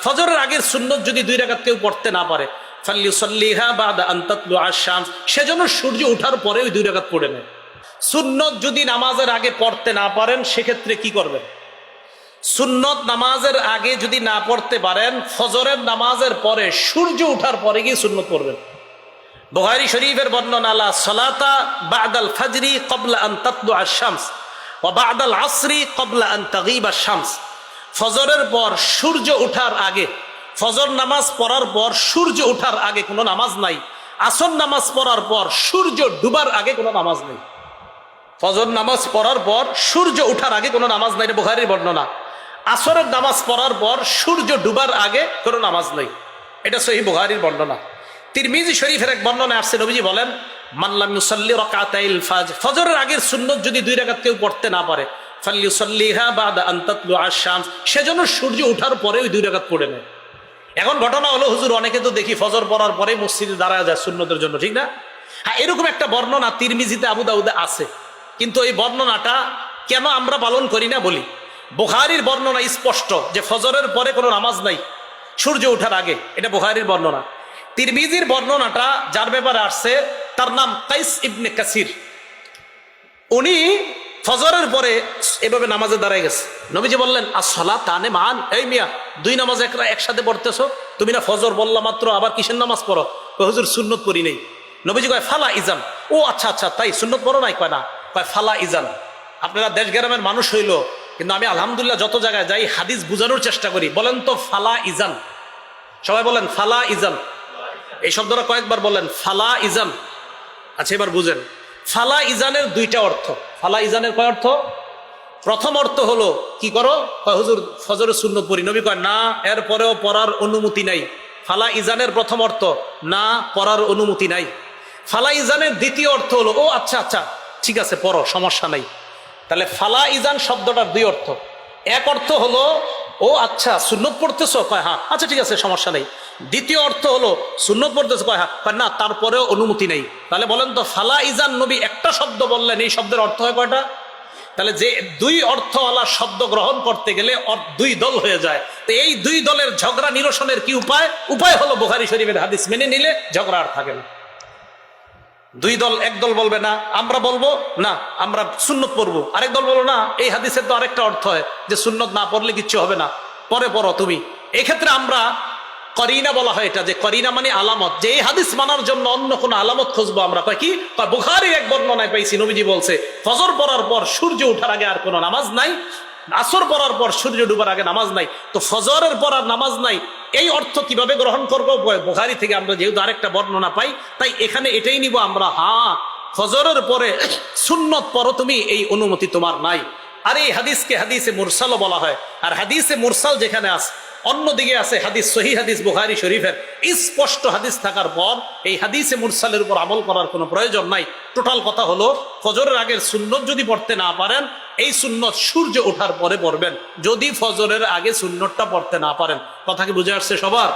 ফজরের আগের সুন্নত যদি 2 রাকাত কেউ পড়তে না পারে ফালইউসাল্লিহা বাদা আন তাতলুআ আশ-শামস, সেজন্য সূর্য ওঠার পরে ওই 2 রাকাত পড়ে নেয়। সুন্নত যদি নামাজের আগে পড়তে না পারেন সেক্ষেত্রে কি করবেন? সুন্নত নামাজের আগে যদি না পড়তে পারেন, ফজরের নামাজের পরে সূর্য ওঠার পরে গিয়ে সুন্নত পড়বেন। বুখারী শরীফের বর্ণনা, লা সালাতা বাদাল ফাজরি ক্বাবলা আন তাতলুআ আশ-শামস ওয়া বাদাল আসরি ক্বাবলা আন তাগীবা আশ-শামস। ফজরের পর সূর্য ওঠার আগে, ফজর নামাজ পড়ার পর সূর্য ওঠার আগে কোনো নামাজ নাই। আসর নামাজ পড়ার পর সূর্য ডুবার আগে কোনো নামাজ নেই। ফজর নামাজ পড়ার পর সূর্য ওঠার আগে কোনো নামাজ নাই, এটা বুখারীর বর্ণনা। আসরের নামাজ পড়ার পর সূর্য ডুবার আগে কোনো নামাজ নেই, এটা সহিহ বুখারীর বর্ণনা। তিরমিজি শরীফের এক বর্ণনায় আসছে, নবীজি বলেন, মান লাম ইউসাল্লি রাকাতাইল ফাজর, ফজরের আগের সুন্নত যদি 2 রাকাত কেউ পড়তে না পারে ফালইউসাল্লিহা বাদা আন তাতলুআ আশ-শামস, সেজন্য সূর্য ওঠার পরে ওই 2 রাকাত পড়ে নেয়। এখন ঘটনা হলো, হুজুর অনেকে তো দেখি ফজর পড়ার পরে মসজিদে দাঁড়ায় যায় সুন্নতের জন্য, ঠিক না? হ্যাঁ, এরকম একটা বর্ণনা তিরমিজিতে, আবু দাউদে আছে, কিন্তু এই বর্ণনাটা কেন আমরা পালন করি না বলি। বুখারীর বর্ণনা স্পষ্ট যে ফজরের পরে কোনো নামাজ নাই সূর্য ওঠার আগে, এটা বুখারীর বর্ণনা। তিরমিজির বর্ণনাটা যার ব্যাপারে আসছে তার নাম কাইস ইবনে কাসির, উনি ফজরের পরে এভাবে নামাজে দাঁড়ায় গেছে। নবীজি বললেন, আস-সালাতানে মান, এই মিয়া 2 নামাজ একসাথে পড়তেছো, তুমি না ফজর বললা মাত্র, আবার কিসের নামাজ পড়ো? হুজুর সুন্নত পড়ি নেই। নবীজি কয়, ফালা ইজান। ও আচ্ছা আচ্ছা, তাই সুন্নত পড়ো নাই? কয় না। কয়, ফালা ইজান। আপনারা দেশ গ্রামের মানুষ হইলো, কিন্তু আমি আলহামদুলিল্লাহ যত জায়গায় যাই হাদিস বুঝানোর চেষ্টা করি। বলেন তো ফালা ইজান, সবাই বলেন ফালা ইজান। এই শব্দটা কয়েকবার বলেন, ফালা ইজান। আচ্ছা, এবার বুঝেন, ফালা ইজানের 2টা অর্থ। ফালা ইজানের কয় অর্থ? প্রথম অর্থ হলো, কি করো? কয়, হুজুর ফজরের সুন্নত পড়ি। নবী কয়, না, এরপরেও পড়ার অনুমতি নাই। ফালা ইজানের প্রথম অর্থ, না, পড়ার অনুমতি নাই। ফালা ইজানের দ্বিতীয় অর্থ হলো, ও আচ্ছা আচ্ছা, ঠিক আছে, পড়ো, সমস্যা নাই। তাহলে ফালা ইজান শব্দটার 2 অর্থ। এক অর্থ হলো, ও আচ্ছা সুন্নত পড়তেছো? কয় হ্যাঁ, আচ্ছা ঠিক আছে, সমস্যা নেই। দ্বিতীয় অর্থ হলো, সুন্নত পড়তেছো? কয় হ্যাঁ। কয় না, তারপরেও অনুমতি নেই। তাহলে বলেন তো, ফালা ইজান নবী একটা শব্দ বললেন, এই শব্দের অর্থ হয় কয়টা? তাহলে যে 2 অর্থওয়ালা শব্দ গ্রহণ করতে গেলে 2 দল হয়ে যায়। তো এই 2 দলের ঝগড়া নিরসনের কি উপায়? উপায় হলো বুখারী শরীফের হাদিস মেনে নিলে ঝগড়া আর থাকে না। 2 দল, এক দল বলবে না আমরা বলবো না, আমরা সুন্নত পড়বো, আরেক দল বলবো না, এই হাদিসের তো আরেকটা অর্থ হয় যে সুন্নত না পড়লে কিচ্ছু হবে না, পরে পড়ো তুমি। এক্ষেত্রে আমরা করিনা বলা হয়, এটা যে করিনা মানে আলামত, যে এই হাদিস মানার জন্য অন্য কোনো আলামত খুঁজবো আমরা। কয় কি? বুখারীর এক বর্ণনায় পাইছি, নবীজি বলছে ফজর পড়ার পর সূর্য ওঠার আগে আর কোনো নামাজ নাই, আসর পড়ার পর সূর্য ডুবার আগে নামাজ নাই। তো ফজরের পর আর নামাজ নাই, এই অর্থ কিভাবে গ্রহণ করবো? বুখারী থেকে আমরা যেহেতু আরেকটা বর্ণনা পাই, তাই এখানে এটাই নিব আমরা, হ্যাঁ ফজরের পরে সুন্নত পড়ো তুমি, এই অনুমতি তোমার নাই। আর এই হাদিসকে হাদিসে মুরসালও বলা হয়। আর হাদিসে মুরসাল যেখানে আছে, অন্যদিকে আছে হাদিস, সহিহ হাদিস বুখারী শরীফের স্পষ্ট হাদিস থাকার পর এই হাদিসে মুরসালের উপর আমল করার কোনো প্রয়োজন নাই। টোটাল কথা হলো, ফজরের আগের সুন্নত যদি পড়তে না পারেন, এই সুন্নত সূর্য ওঠার পরে পড়বেন, যদি ফজরের আগে সুন্নতটা পড়তে না পারেন। কথা কি বুঝে আসছে সবার?